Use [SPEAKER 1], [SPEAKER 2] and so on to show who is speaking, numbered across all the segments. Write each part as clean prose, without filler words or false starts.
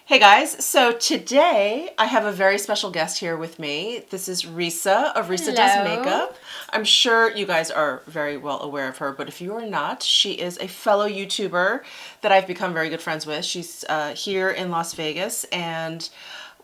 [SPEAKER 1] Hey guys, so today I have a very special guest here with me. This is Risa of Risadoesmakeup. I'm sure you guys are very well aware of her, but if you are not, she is a fellow YouTuber that I've become very good friends with. She's here in Las Vegas, and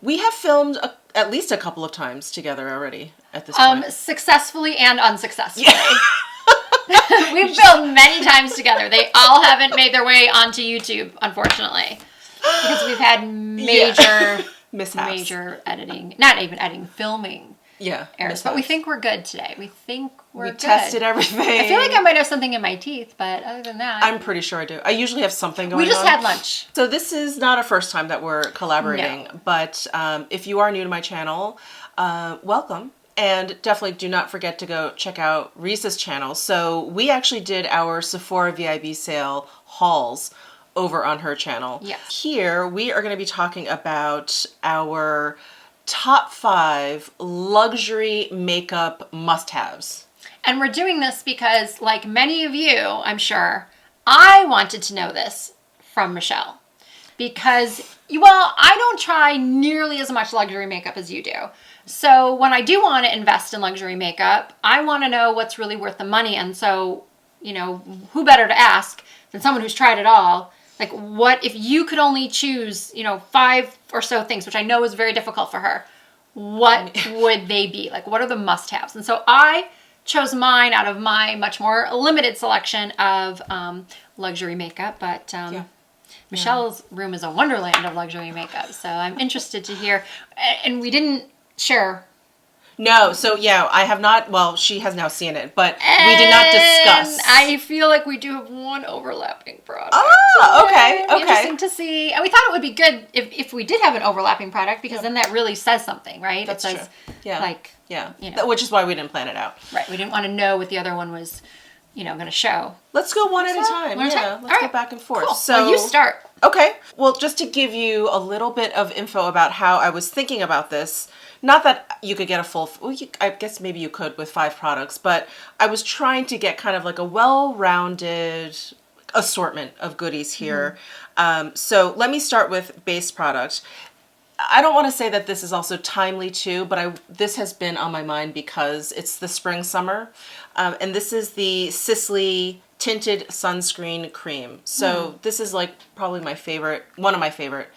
[SPEAKER 1] we have filmed at least a couple of times together already at this point.
[SPEAKER 2] Successfully and unsuccessfully. Yeah. We've filmed many times together. They all haven't made their way onto YouTube, unfortunately. Because we've had major
[SPEAKER 1] mishaps.
[SPEAKER 2] Major editing, not even editing, filming errors.
[SPEAKER 1] Mishaps.
[SPEAKER 2] But we think we're good today. We think we're good.
[SPEAKER 1] We tested everything.
[SPEAKER 2] I feel like I might have something in my teeth, but other than that.
[SPEAKER 1] I'm pretty sure I do. I usually have something going on.
[SPEAKER 2] We just had lunch.
[SPEAKER 1] So this is not a first time that we're collaborating, but if you are new to my channel, welcome. And definitely do not forget to go check out Risa's channel. So we actually did our Sephora VIB sale hauls over on her channel.
[SPEAKER 2] Yes.
[SPEAKER 1] Here we are going to be talking about our top 5 luxury makeup must-haves.
[SPEAKER 2] And we're doing this because, like many of you, I'm sure, I wanted to know this from Michele. Because, well, I don't try nearly as much luxury makeup as you do. So when I do want to invest in luxury makeup, I want to know what's really worth the money. And so, you know, who better to ask than someone who's tried it all? Like, what if you could only choose, 5 or so things, which I know is very difficult for her, what would they be? Like, what are the must-haves? And so I chose mine out of my much more limited selection of luxury makeup. But Michele's room is a wonderland of luxury makeup. So I'm interested to hear. And we didn't share.
[SPEAKER 1] No, so yeah, I have not, well, she has now seen it, but we did not discuss.
[SPEAKER 2] I feel like we do have one overlapping product.
[SPEAKER 1] Oh, okay, okay.
[SPEAKER 2] Interesting to see. And we thought it would be good if we did have an overlapping product, because then that really says something, right?
[SPEAKER 1] That's
[SPEAKER 2] it says,
[SPEAKER 1] true. Yeah.
[SPEAKER 2] Like,
[SPEAKER 1] which is why we didn't plan it out.
[SPEAKER 2] Right. We didn't want to know what the other one was, going to show.
[SPEAKER 1] Let's go one at a time.
[SPEAKER 2] Let's
[SPEAKER 1] go back and forth.
[SPEAKER 2] Cool.
[SPEAKER 1] So
[SPEAKER 2] well, you start.
[SPEAKER 1] Okay. Well, just to give you a little bit of info about how I was thinking about this, not that you could get a full, I guess maybe you could with 5 products, but I was trying to get kind of like a well-rounded assortment of goodies here. So let me start with base product. I don't want to say that this is also timely too, but this has been on my mind because it's the spring summer. And this is the Sisley Tinted Sunscreen Cream. So this is like probably one of my favorite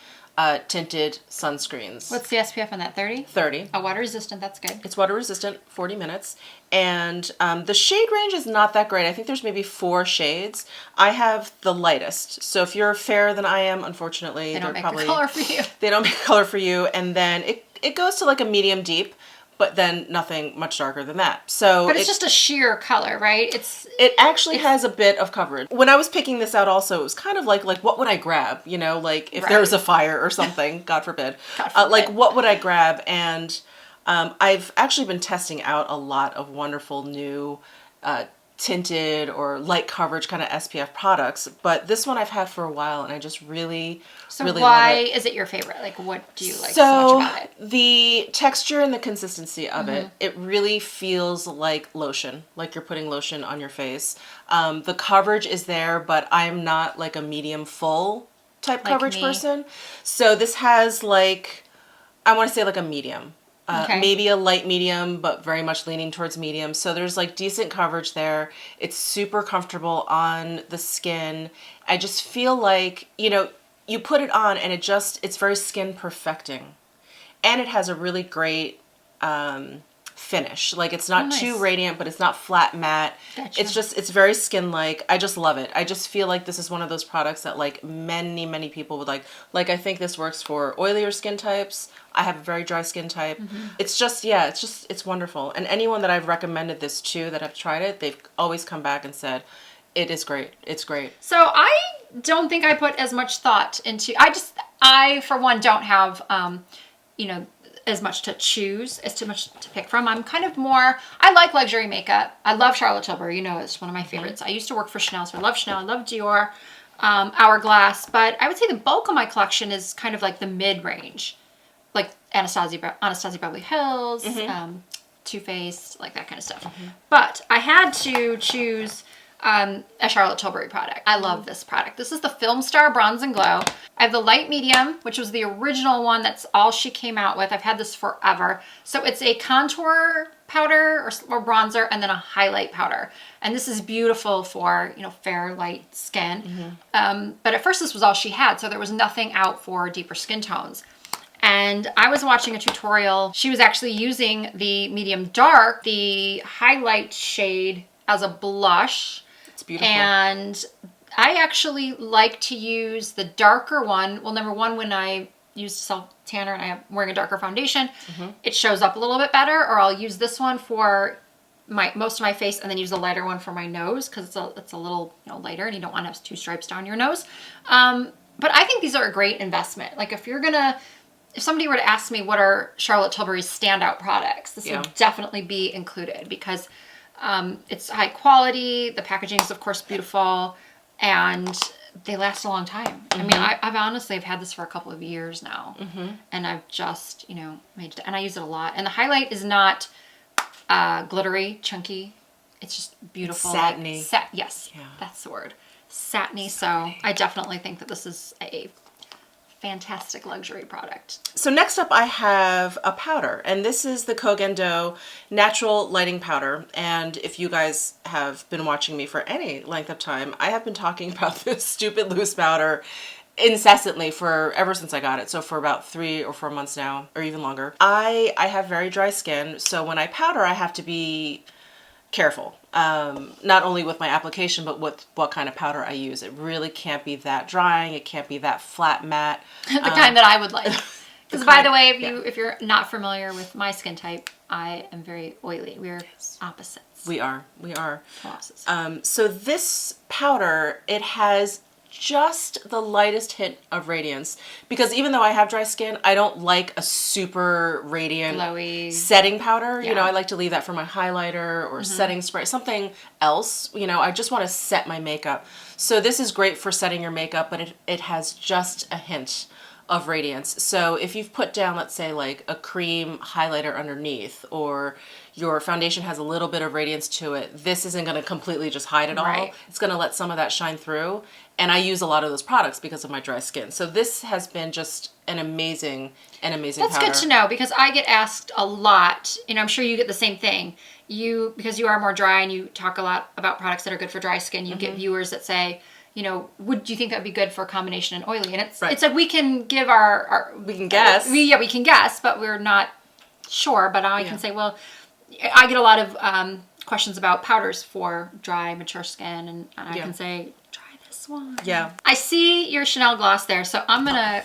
[SPEAKER 1] tinted sunscreens.
[SPEAKER 2] What's the SPF on that? 30?
[SPEAKER 1] 30.
[SPEAKER 2] Oh, water resistant. That's good.
[SPEAKER 1] It's water resistant, 40 minutes. And the shade range is not that great. I think there's maybe 4 shades. I have the lightest. So if you're fairer than I am, unfortunately,
[SPEAKER 2] they don't make a color for you.
[SPEAKER 1] They don't make a color for you. And then it goes to like a medium deep, but then nothing much darker than that. So
[SPEAKER 2] but it's just a sheer color, right?
[SPEAKER 1] It actually has a bit of coverage. When I was picking this out also, it was kind of like what would I grab? Like if there was a fire or something, God forbid.
[SPEAKER 2] God forbid.
[SPEAKER 1] Like what would I grab? And I've actually been testing out a lot of wonderful new tinted or light coverage kind of SPF products, but this one I've had for a while and I just really love it.
[SPEAKER 2] Why is it your favorite? Like, what do you like so much about it?
[SPEAKER 1] The texture and the consistency of it really feels like lotion, like you're putting lotion on your face. The coverage is there, but I'm not like a medium full type coverage person. So this has like, I want to say like a medium. Maybe a light medium, but very much leaning towards medium. So there's like decent coverage there. It's super comfortable on the skin. I just feel like, you put it on and it's very skin perfecting. And it has a really great finish. Like it's not too radiant, but it's not flat matte. Gotcha. It's very skin-like. I just love it. I just feel like this is one of those products that like many people would like. Like I think this works for oilier skin types. I have a very dry skin type. It's just, it's wonderful. And anyone that I've recommended this to that have tried it, they've always come back and said, it is great. It's great.
[SPEAKER 2] So I don't think I put as much thought into, I for one don't have, as much to choose, as too much to pick from. I'm kind of more, I like luxury makeup. I love Charlotte Tilbury, it's one of my favorites. I used to work for Chanel, so I love Chanel, I love Dior, Hourglass, but I would say the bulk of my collection is kind of like the mid-range. Like Anastasia Beverly Hills, Too Faced, like that kind of stuff. But I had to choose a Charlotte Tilbury product. I love this product. This is the Film Star Bronze and Glow. I have the light medium, which was the original one. That's all she came out with. I've had this forever. So it's a contour powder or bronzer and then a highlight powder. And this is beautiful for, you know, fair, light skin. But at first this was all she had. So there was nothing out for deeper skin tones. And I was watching a tutorial. She was actually using the medium dark, the highlight shade as a blush.
[SPEAKER 1] It's beautiful.
[SPEAKER 2] And I actually like to use the darker one. Well, number one, when I use self tanner and I'm wearing a darker foundation, it shows up a little bit better. Or I'll use this one for most of my face and then use the lighter one for my nose because it's a little, you know, lighter and you don't want to have 2 stripes down your nose. But I think these are a great investment. Like if somebody were to ask me what are Charlotte Tilbury's standout products, this would definitely be included because it's high quality. The packaging is of course beautiful and they last a long time. I mean, I've honestly had this for a couple of years now and I've just, you know, and I use it a lot. And the highlight is not glittery, chunky. It's just beautiful.
[SPEAKER 1] Satiny.
[SPEAKER 2] Yes, that's the word. Satiny. So I definitely think that this is a fantastic luxury product.
[SPEAKER 1] So next up I have a powder, and this is the Kogen Do Natural Lighting Powder. And if you guys have been watching me for any length of time, I have been talking about this stupid loose powder incessantly ever since I got it. So for about 3 or 4 months now, or even longer. I have very dry skin, so when I powder I have to be careful. Not only with my application, but with what kind of powder I use. It really can't be that drying. It can't be that flat matte.
[SPEAKER 2] The kind that I would like. Because by the way, if you're not familiar with my skin type, I am very oily. We're opposites.
[SPEAKER 1] We are.
[SPEAKER 2] Colossus.
[SPEAKER 1] So this powder, it has just the lightest hint of radiance, because even though I have dry skin, I don't like a super radiant
[SPEAKER 2] glowy
[SPEAKER 1] setting powder. You know, I like to leave that for my highlighter or setting spray, something else. You know, I just want to set my makeup. So this is great for setting your makeup, but it has just a hint of radiance. So if you've put down, let's say like a cream highlighter underneath, or your foundation has a little bit of radiance to it, this isn't going to completely just hide it all. It's going to let some of that shine through. And I use a lot of those products because of my dry skin. So this has been just an amazing powder.
[SPEAKER 2] That's good to know, because I get asked a lot, and I'm sure you get the same thing. Because you are more dry and you talk a lot about products that are good for dry skin, you get viewers that say, you know, do you think that would be good for a combination and oily? And it's like we can give
[SPEAKER 1] we can guess.
[SPEAKER 2] We can guess, but we're not sure. But I can say, well, I get a lot of questions about powders for dry, mature skin, and I can say, try this one.
[SPEAKER 1] Yeah. I
[SPEAKER 2] see your Chanel gloss there, so I'm gonna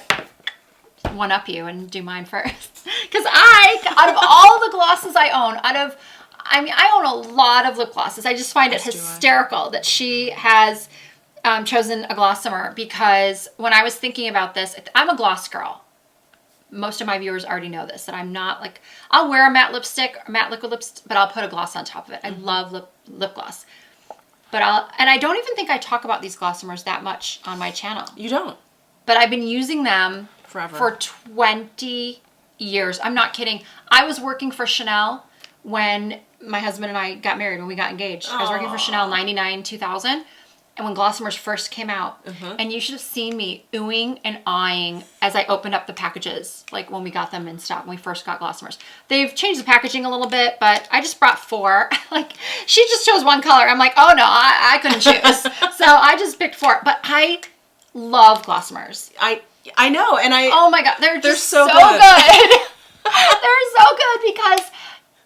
[SPEAKER 2] one-up you and do mine first. Because out of all the glosses I own, I own a lot of lip glosses. I just find it hysterical that she has chosen a Glossomer, because when I was thinking about this, I'm a gloss girl. Most of my viewers already know this, that I'm not like, I'll wear a matte lipstick, or matte liquid lipstick, but I'll put a gloss on top of it. I love lip gloss. But I don't even think I talk about these Glossomers that much on my channel.
[SPEAKER 1] You don't.
[SPEAKER 2] But I've been using them
[SPEAKER 1] forever.
[SPEAKER 2] For 20 years. I'm not kidding. I was working for Chanel when my husband and I got married, when we got engaged. I was working for Chanel 99, 2000. And when Glossomers first came out, and you should have seen me oohing and eyeing as I opened up the packages, like when we got them in stock, when we first got Glossomers. They've changed the packaging a little bit, but I just brought 4. Like, she just chose one color. I'm like, oh no, I couldn't choose. So I just picked 4. But I love Glossomers.
[SPEAKER 1] I know, and
[SPEAKER 2] oh my God, they're just so good. They're so good because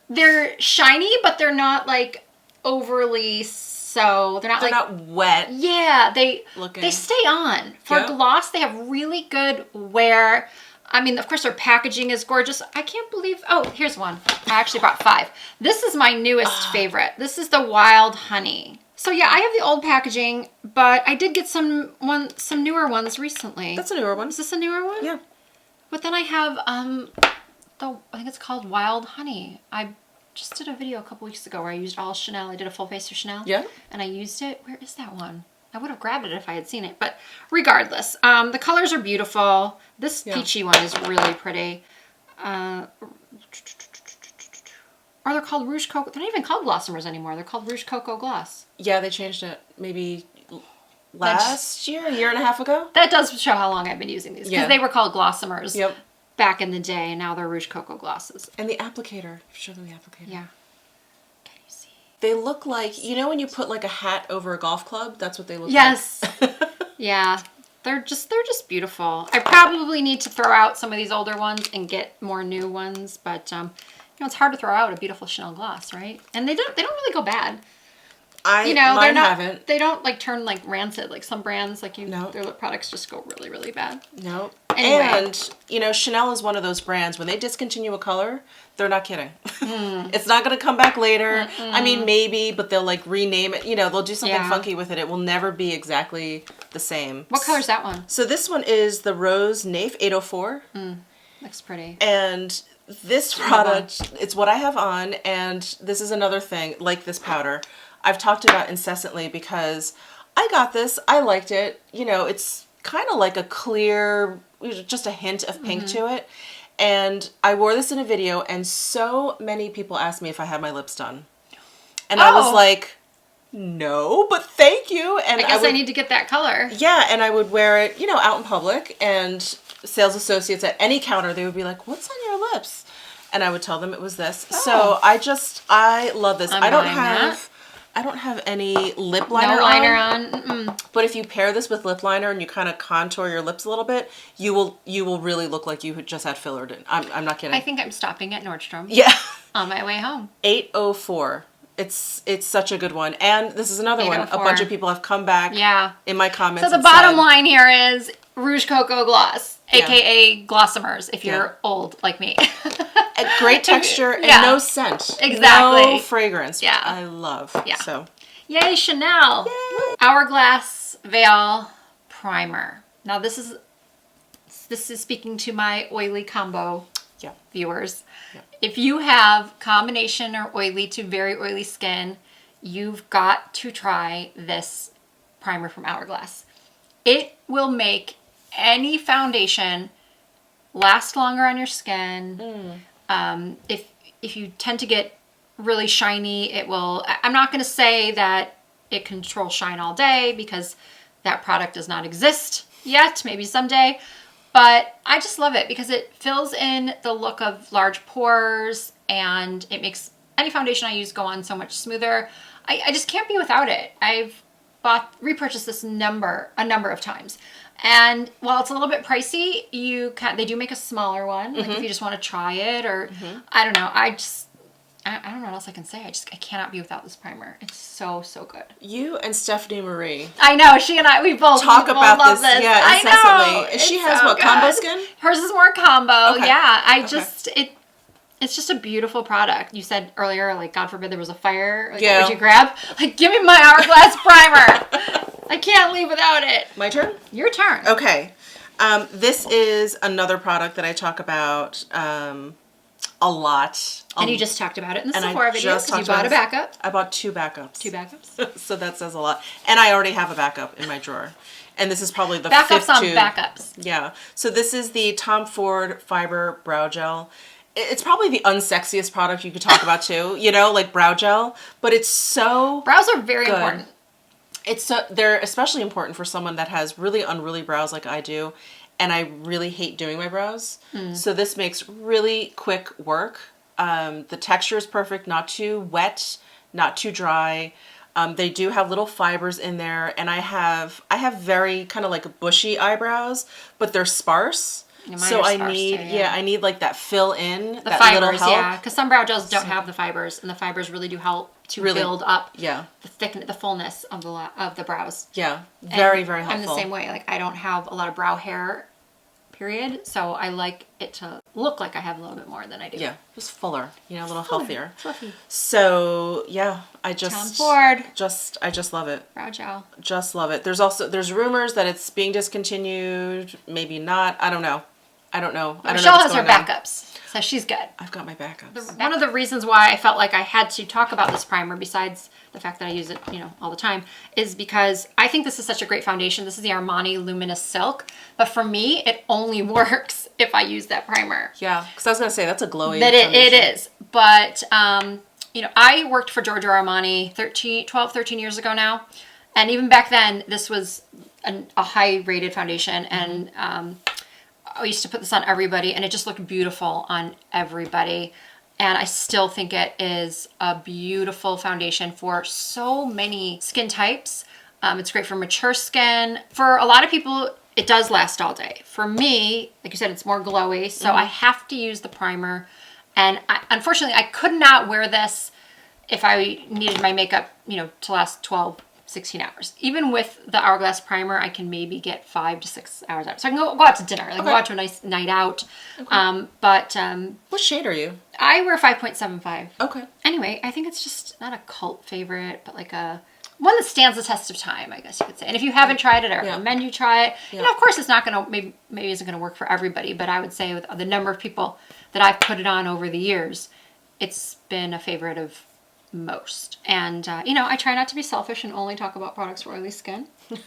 [SPEAKER 2] they're shiny, but they're not like overly. So they're not
[SPEAKER 1] wet.
[SPEAKER 2] Yeah, they stay on. For gloss, they have really good wear. I mean, of course, their packaging is gorgeous. I can't believe, oh, here's one. I actually brought 5. This is my newest favorite. This is the Wild Honey. So yeah, I have the old packaging, but I did get some newer ones recently.
[SPEAKER 1] That's a newer one.
[SPEAKER 2] Is this a newer one?
[SPEAKER 1] Yeah.
[SPEAKER 2] But then I have I think it's called Wild Honey. I just did a video a couple weeks ago where I used all Chanel. I did a full face of Chanel. Yeah. And I used it. Where is that one? I would have grabbed it if I had seen it. But regardless, the colors are beautiful. This peachy one is really pretty. Or they're called Rouge Coco. They're not even called Glossomers anymore. They're called Rouge Coco Gloss.
[SPEAKER 1] Yeah, they changed it maybe last year, a year and a half ago.
[SPEAKER 2] That does show how long I've been using these. Because
[SPEAKER 1] Yeah.
[SPEAKER 2] they were called Glossomers
[SPEAKER 1] Yep.
[SPEAKER 2] back in the day, and now they're Rouge Coco Glosses.
[SPEAKER 1] And the applicator. Show them the applicator.
[SPEAKER 2] Yeah. Can you see?
[SPEAKER 1] They look like, you know when you put like a hat over a golf club? That's what they look
[SPEAKER 2] Yes.
[SPEAKER 1] like.
[SPEAKER 2] Yeah. They're just beautiful. I probably need to throw out some of these older ones and get more new ones, but you know, it's hard to throw out a beautiful Chanel gloss, right? And they don't really go bad. You know,
[SPEAKER 1] mine haven't.
[SPEAKER 2] They don't like turn like rancid like some brands
[SPEAKER 1] No.
[SPEAKER 2] their lip products just go really, really bad.
[SPEAKER 1] No.
[SPEAKER 2] Anyway.
[SPEAKER 1] And, you know, Chanel is one of those brands, when they discontinue a color, they're not kidding. It's not going to come back later. I mean, maybe, but they'll like rename it. You know, they'll do something funky with it. It will never be exactly the same.
[SPEAKER 2] What color is that one?
[SPEAKER 1] So this one is the Rose Nafe 804.
[SPEAKER 2] Looks pretty.
[SPEAKER 1] And this product, it's what I have on. And this is another thing, like this powder, I've talked about incessantly because I got this. I liked it. You know, it's kind of like a clear, just a hint of pink to it. And I wore this in a video, and so many people asked me if I had my lips done. And I was like, no, but thank you. And
[SPEAKER 2] I guess I need to get that color.
[SPEAKER 1] Yeah, and I would wear it, you know, out in public, and sales associates at any counter, they would be like, what's on your lips? And I would tell them it was this. So I love this. I don't have any lip liner on. But if you pair this with lip liner and you kind of contour your lips a little bit, you will really look like you had just had fillered in. I'm not kidding.
[SPEAKER 2] I think I'm stopping at Nordstrom.
[SPEAKER 1] Yeah.
[SPEAKER 2] On my way home.
[SPEAKER 1] 804. It's such a good one. And this is another one. A bunch of people have come back in my comments.
[SPEAKER 2] So the bottom line here is Rouge Coco Gloss, aka Glossomers, if you're old like me.
[SPEAKER 1] A great texture and no scent.
[SPEAKER 2] Exactly.
[SPEAKER 1] No fragrance.
[SPEAKER 2] Yeah.
[SPEAKER 1] I love.
[SPEAKER 2] Yeah.
[SPEAKER 1] So.
[SPEAKER 2] Yay, Chanel. Yay. Hourglass Veil Primer. Now this is speaking to my oily combo viewers. Yeah. If you have combination or oily to very oily skin, you've got to try this primer from Hourglass. It will make any foundation last longer on your skin. If you tend to get really shiny, it will. I'm not going to say that it controls shine all day because that product does not exist yet. Maybe someday. But I just love it because it fills in the look of large pores and it makes any foundation I use go on so much smoother. I just can't be without it. I've repurchased this a number of times. And while it's a little bit pricey, they do make a smaller one. Like if you just want to try it or I don't know. I don't know what else I can say. I cannot be without this primer. It's so good.
[SPEAKER 1] You and Stephanie Marie.
[SPEAKER 2] I know. She and we both
[SPEAKER 1] talk about
[SPEAKER 2] love
[SPEAKER 1] this. Yeah,
[SPEAKER 2] I
[SPEAKER 1] incessantly.
[SPEAKER 2] know.
[SPEAKER 1] And she has what, combo skin?
[SPEAKER 2] Hers is more combo.
[SPEAKER 1] Okay.
[SPEAKER 2] Yeah. It's just a beautiful product. You said earlier, like, God forbid there was a fire. Like, what would you grab? Like, give me my Hourglass primer. I can't leave without it.
[SPEAKER 1] My turn?
[SPEAKER 2] Your turn.
[SPEAKER 1] Okay. This is another product that I talk about a lot.
[SPEAKER 2] And you just talked about it in the Sephora video because you bought a backup.
[SPEAKER 1] I bought 2 backups.
[SPEAKER 2] 2 backups.
[SPEAKER 1] So that says a lot. And I already have a backup in my drawer. And this is probably the
[SPEAKER 2] backups
[SPEAKER 1] fifth
[SPEAKER 2] on
[SPEAKER 1] tube.
[SPEAKER 2] backups.
[SPEAKER 1] Yeah. So this is the Tom Ford Fiber Brow Gel. It's probably the unsexiest product you could talk about too, you know, like brow gel, but it's so
[SPEAKER 2] brows are very important.
[SPEAKER 1] They're especially important for someone that has really unruly brows like I do, and I really hate doing my brows. So this makes really quick work. The texture is perfect, not too wet, not too dry. They do have little fibers in there, and I have very kind of like bushy eyebrows, but they're sparse. So I need, I need like that fill in, that
[SPEAKER 2] fibers,
[SPEAKER 1] little help.
[SPEAKER 2] Yeah, because some brow gels don't have the fibers, and the fibers really do help to build up the fullness of the brows.
[SPEAKER 1] Yeah, very helpful.
[SPEAKER 2] I'm the same way. Like I don't have a lot of brow hair, period. So I like it to look like I have a little bit more than I do.
[SPEAKER 1] Yeah, just fuller, you know, a little healthier.
[SPEAKER 2] Fluffy.
[SPEAKER 1] So yeah, I
[SPEAKER 2] Tom Ford.
[SPEAKER 1] I just love it.
[SPEAKER 2] Brow gel.
[SPEAKER 1] Just love it. There's rumors that it's being discontinued. Maybe not. I don't know.
[SPEAKER 2] Michelle has her backups, so she's good.
[SPEAKER 1] I've got my backups.
[SPEAKER 2] One of the reasons why I felt like I had to talk about this primer, besides the fact that I use it, you know, all the time, is because I think this is such a great foundation. This is the Armani Luminous Silk, but for me, it only works if I use that primer.
[SPEAKER 1] Yeah, because I was gonna say that's a glowy.
[SPEAKER 2] It is, But, you know, I worked for Giorgio Armani 12, 13 years ago now. And even back then, this was a high-rated foundation. And I used to put this on everybody, and it just looked beautiful on everybody. And I still think it is a beautiful foundation for so many skin types. It's great for mature skin. For a lot of people, it does last all day. For me, like you said, it's more glowy, so I have to use the primer. And unfortunately, I could not wear this if I needed my makeup, you know, to last 12, 16 hours. Even with the Hourglass primer, I can maybe get 5 to 6 hours out. So I can go out to dinner, like go out to a nice night out. Okay.
[SPEAKER 1] What shade are you?
[SPEAKER 2] I wear 5.75.
[SPEAKER 1] Okay.
[SPEAKER 2] Anyway, I think it's just not a cult favorite, but like a one that stands the test of time, I guess you could say. And if you haven't tried it, I recommend you try it. You know, of course, it's not going to, maybe isn't going to work for everybody, but I would say with the number of people that I've put it on over the years, it's been a favorite of most. And, you know, I try not to be selfish and only talk about products for oily skin. So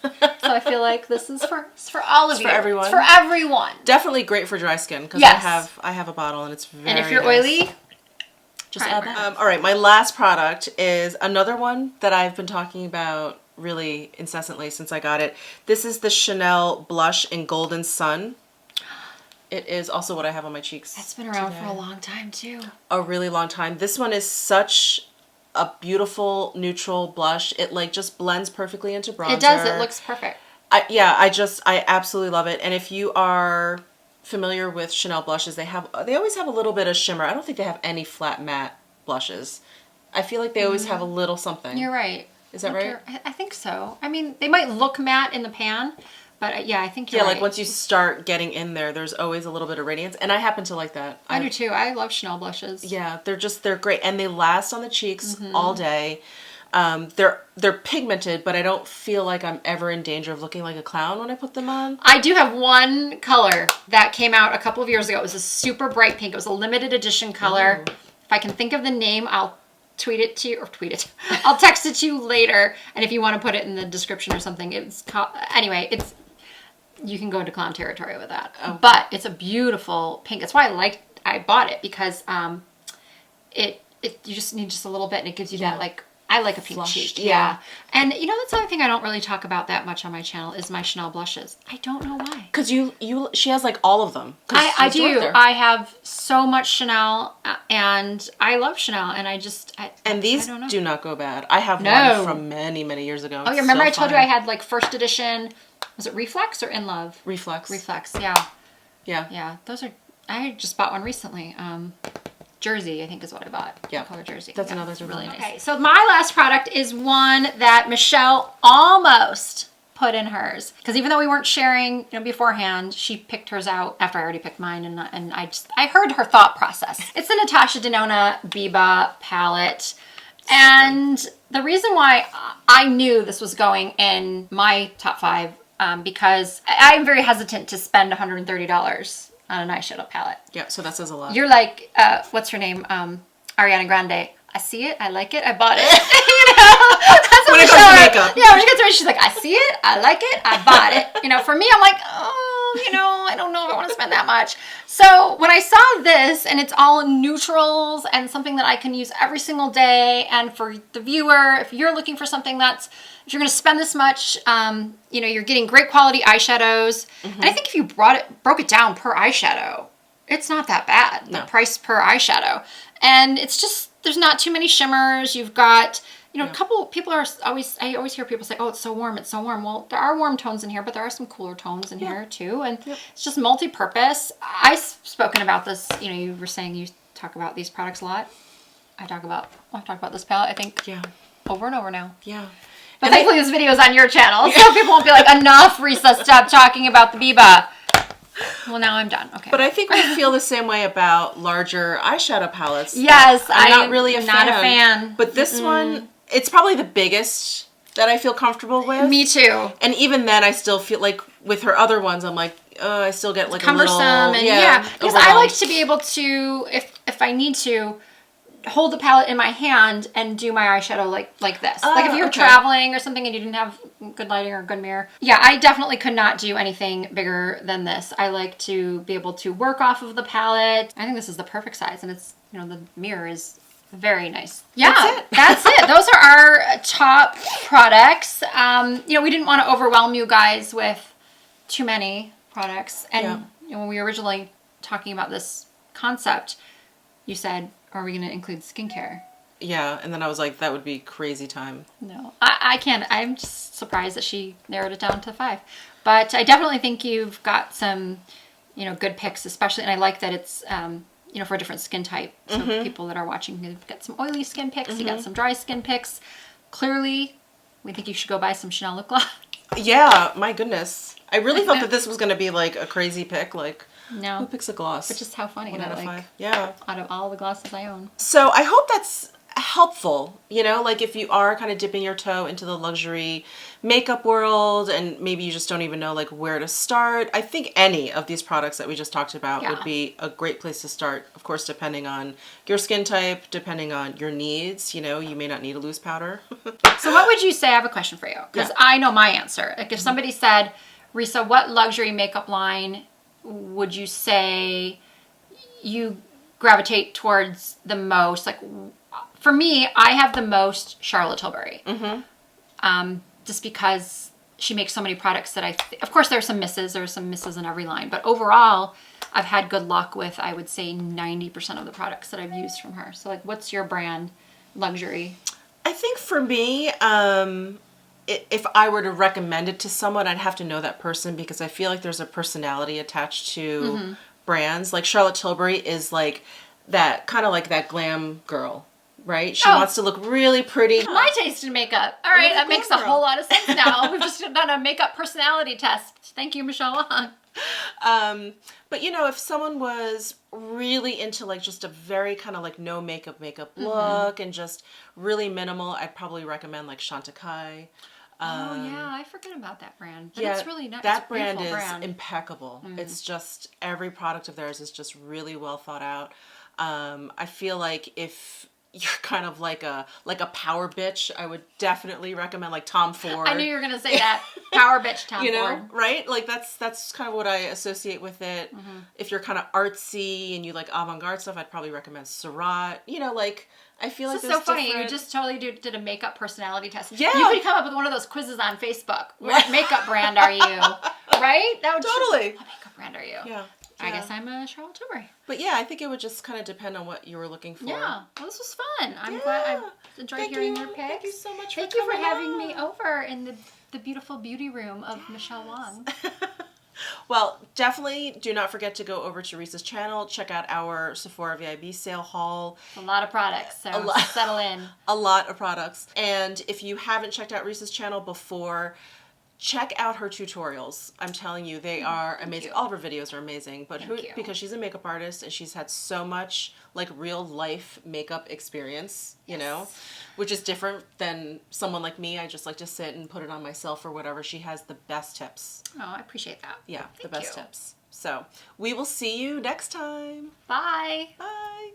[SPEAKER 2] I feel like this is for all of you.
[SPEAKER 1] For everyone.
[SPEAKER 2] It's for everyone.
[SPEAKER 1] Definitely great for dry skin because I have a bottle and it's very
[SPEAKER 2] And if you're
[SPEAKER 1] nice.
[SPEAKER 2] oily,
[SPEAKER 1] just add that. All right, my last product is another one that I've been talking about really incessantly since I got it. This is the Chanel Blush in Golden Sun. It is also what I have on my cheeks.
[SPEAKER 2] That's been around for a long time too.
[SPEAKER 1] A really long time. This one is such a beautiful neutral blush. It like just blends perfectly into bronzer.
[SPEAKER 2] It does. It looks perfect.
[SPEAKER 1] I absolutely love it. And if you are familiar with Chanel blushes, they always have a little bit of shimmer. I don't think they have any flat matte blushes. I feel like they always have a little something.
[SPEAKER 2] You're right.
[SPEAKER 1] Is that right?
[SPEAKER 2] I think so. I mean, they might look matte in the pan, but yeah, I think you're right.
[SPEAKER 1] Like once you start getting in there, there's always a little bit of radiance. And I happen to like that.
[SPEAKER 2] I do too. I love Chanel blushes.
[SPEAKER 1] Yeah, they're great. And they last on the cheeks all day. They're pigmented, but I don't feel like I'm ever in danger of looking like a clown when I put them on.
[SPEAKER 2] I do have one color that came out a couple of years ago. It was a super bright pink. It was a limited edition color. Ooh. If I can think of the name, I'll tweet it to you, or tweet it. I'll text it to you later. And if you want to put it in the description or something, anyway, you can go into clown territory with that. Oh. But it's a beautiful pink. That's why I bought it, because you just need just a little bit, and it gives you that like, I like a pink cheek. Yeah. And you know, that's the other thing I don't really talk about that much on my channel is my Chanel blushes. I don't know why. Because
[SPEAKER 1] she has like all of them.
[SPEAKER 2] I do. I have so much Chanel, and I love Chanel, and
[SPEAKER 1] these do not go bad. I have one from many, many years ago.
[SPEAKER 2] Oh, you remember I told you I had like first edition, was it Reflex or In Love?
[SPEAKER 1] Reflex,
[SPEAKER 2] yeah.
[SPEAKER 1] Yeah.
[SPEAKER 2] Those are, I just bought one recently. Jersey, I think is what I bought.
[SPEAKER 1] Yeah.
[SPEAKER 2] Color Jersey.
[SPEAKER 1] That's another
[SPEAKER 2] really nice. Okay, so my last product is one that Michele almost put in hers. Because even though we weren't sharing, beforehand, she picked hers out after I already picked mine, and I heard her thought process. It's the Natasha Denona Biba palette. And the reason why I knew this was going in my top 5, because I'm very hesitant to spend $130 on an eyeshadow palette.
[SPEAKER 1] Yeah, so that says a lot.
[SPEAKER 2] You're like, what's her name? Ariana Grande. I see it, I like it, I bought it. That's
[SPEAKER 1] when it comes to makeup.
[SPEAKER 2] Yeah, when she gets ready, she's like, I see it, I like it, I bought it. For me, I'm like, I don't know if I want to spend that much. So when I saw this, and it's all neutrals and something that I can use every single day, and for the viewer, if you're looking for something if you're going to spend this much, you're getting great quality eyeshadows. And I think if you broke it down per eyeshadow, it's not that bad. The price per eyeshadow. And it's just, there's not too many shimmers. You've got, a couple people I always hear people say, oh, it's so warm, it's so warm. Well, there are warm tones in here, but there are some cooler tones in here too. And it's just multi-purpose. I've spoken about this, you were saying you talk about these products a lot. I've talked about this palette, I think, over and over now.
[SPEAKER 1] Yeah.
[SPEAKER 2] But thankfully this video is on your channel, so people won't be like, enough, Risa, stop talking about the Biba. Well, now I'm done. Okay.
[SPEAKER 1] But I think we feel the same way about larger eyeshadow palettes.
[SPEAKER 2] Yes,
[SPEAKER 1] I'm not really
[SPEAKER 2] not a fan.
[SPEAKER 1] But this one, it's probably the biggest that I feel comfortable with.
[SPEAKER 2] Me too.
[SPEAKER 1] And even then, I still feel like with her other ones, I'm like, I still get like
[SPEAKER 2] cumbersome,
[SPEAKER 1] a little...
[SPEAKER 2] and because I like to be able to, if I need to, hold the palette in my hand and do my eyeshadow like this. Like if you're traveling or something and you didn't have good lighting or a good mirror. Yeah, I definitely could not do anything bigger than this. I like to be able to work off of the palette. I think this is the perfect size, and it's, you know, the mirror is very nice. Yeah, that's it. Those are our top products. You know, we didn't want to overwhelm you guys with too many products. And you know, when we were originally talking about this concept, you said, are we going to include skincare?
[SPEAKER 1] Yeah, and then I was like, that would be crazy time.
[SPEAKER 2] No, I can't. I'm just surprised that she narrowed it down to 5. But I definitely think you've got some, you know, good picks, especially, and I like that it's, you know, for a different skin type. So people that are watching, you've got some oily skin picks, you got some dry skin picks. Clearly, we think you should go buy some Chanel lip gloss.
[SPEAKER 1] Yeah, my goodness. I really thought that this was going to be like a crazy pick, like...
[SPEAKER 2] No.
[SPEAKER 1] Who picks a gloss?
[SPEAKER 2] But just how funny.
[SPEAKER 1] 1 out of 5.
[SPEAKER 2] Like,
[SPEAKER 1] yeah.
[SPEAKER 2] Out of all the glosses I own.
[SPEAKER 1] So I hope that's helpful, you know, like if you are kind of dipping your toe into the luxury makeup world and maybe you just don't even know like where to start. I think any of these products that we just talked about would be a great place to start. Of course, depending on your skin type, depending on your needs, you know, you may not need a loose powder.
[SPEAKER 2] So what would you say? I have a question for you because I know my answer. Like if somebody said, Risa, what luxury makeup line would you say you gravitate towards the most? Like for me, I have the most Charlotte Tilbury. Just because she makes so many products that of course there's some misses in every line, but overall I've had good luck with, I would say 90% of the products that I've used from her. So like what's your brand luxury?
[SPEAKER 1] I think for me, if I were to recommend it to someone, I'd have to know that person because I feel like there's a personality attached to brands. Like Charlotte Tilbury is like that, kind of like that glam girl, right? She wants to look really pretty.
[SPEAKER 2] My taste in makeup. All right, that makes a whole lot of sense now. We've just done a makeup personality test. Thank you, Michele Wang.
[SPEAKER 1] But you know, if someone was really into like just a very kind of like no makeup look and just really minimal, I'd probably recommend like Chantecaille.
[SPEAKER 2] Oh yeah, I forget about that brand. But
[SPEAKER 1] yeah,
[SPEAKER 2] it's really nice.
[SPEAKER 1] That brand is impeccable. It's just every product of theirs is just really well thought out. I feel like if you're kind of like a power bitch, I would definitely recommend like Tom Ford.
[SPEAKER 2] I knew you were gonna say that. Power bitch Tom Ford.
[SPEAKER 1] You know, right? Like that's kind of what I associate with it. If you're kind of artsy and you like avant-garde stuff, I'd probably recommend Surratt. You know, like I feel like
[SPEAKER 2] this is so funny. You just totally did a makeup personality test.
[SPEAKER 1] Yeah.
[SPEAKER 2] You could come up with one of those quizzes on Facebook. What makeup brand are you? Right? That would
[SPEAKER 1] totally.
[SPEAKER 2] What makeup brand are you?
[SPEAKER 1] Yeah.
[SPEAKER 2] I guess I'm a Charlotte Tilbury.
[SPEAKER 1] But yeah, I think it would just kind of depend on what you were looking for.
[SPEAKER 2] Yeah. Well, this was fun. I'm glad I enjoyed hearing your picks.
[SPEAKER 1] Thank you so much
[SPEAKER 2] Thank you for having me over in the beautiful beauty room of Michele Wang.
[SPEAKER 1] Well, definitely do not forget to go over to Risa's channel. Check out our Sephora VIB sale haul.
[SPEAKER 2] A lot of products, so settle in.
[SPEAKER 1] A lot of products. And if you haven't checked out Risa's channel before, check out her tutorials. I'm telling you, they are amazing. All of her videos are amazing, but because she's a makeup artist and she's had so much like real life makeup experience, you know, which is different than someone like me. I just like to sit and put it on myself or whatever. She has the best tips.
[SPEAKER 2] Oh, I appreciate that.
[SPEAKER 1] Yeah, the best tips. So we will see you next time.
[SPEAKER 2] Bye.
[SPEAKER 1] Bye.